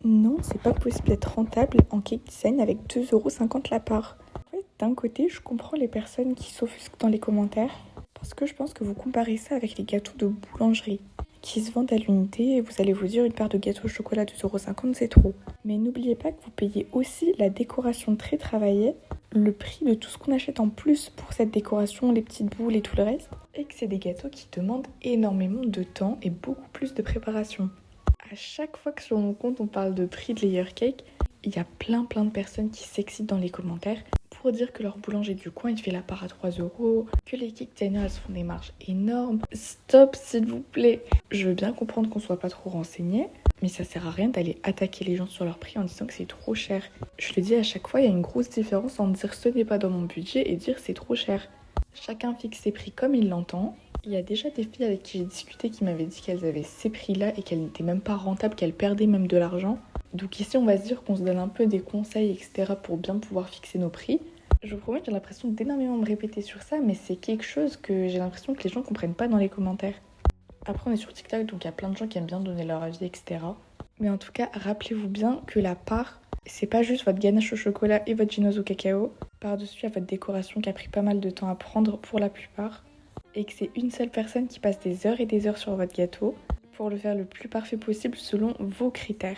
Non, c'est pas possible d'être rentable en cake design avec 2,50 € la part. En fait, d'un côté, je comprends les personnes qui s'offusquent dans les commentaires parce que je pense que vous comparez ça avec les gâteaux de boulangerie qui se vendent à l'unité et vous allez vous dire une paire de gâteaux au chocolat 2,50 € c'est trop. Mais n'oubliez pas que vous payez aussi la décoration très travaillée, le prix de tout ce qu'on achète en plus pour cette décoration, les petites boules et tout le reste, et que c'est des gâteaux qui demandent énormément de temps et beaucoup plus de préparation. À chaque fois que sur mon compte on parle de prix de layer cake, il y a plein de personnes qui s'excitent dans les commentaires pour dire que leur boulanger du coin il fait la part à 3 €, que les cake designers elles se font des marges énormes. Stop s'il vous plaît. Je veux bien comprendre qu'on soit pas trop renseigné, mais ça sert à rien d'aller attaquer les gens sur leur prix en disant que c'est trop cher. Je le dis à chaque fois, il y a une grosse différence entre dire ce n'est pas dans mon budget et dire c'est trop cher. Chacun fixe ses prix comme il l'entend. Il y a déjà des filles avec qui j'ai discuté qui m'avaient dit qu'elles avaient ces prix-là et qu'elles n'étaient même pas rentables, qu'elles perdaient même de l'argent. Donc ici, on va se dire qu'on se donne un peu des conseils, etc. pour bien pouvoir fixer nos prix. Je vous promets, j'ai l'impression d'énormément me répéter sur ça, mais c'est quelque chose que j'ai l'impression que les gens comprennent pas dans les commentaires. Après, on est sur TikTok, donc il y a plein de gens qui aiment bien donner leur avis, etc. Mais en tout cas, rappelez-vous bien que la part, c'est pas juste votre ganache au chocolat et votre ginoise au cacao. Par-dessus, il y a votre décoration qui a pris pas mal de temps à prendre pour la plupart. Et que c'est une seule personne qui passe des heures et des heures sur votre gâteau pour le faire le plus parfait possible selon vos critères.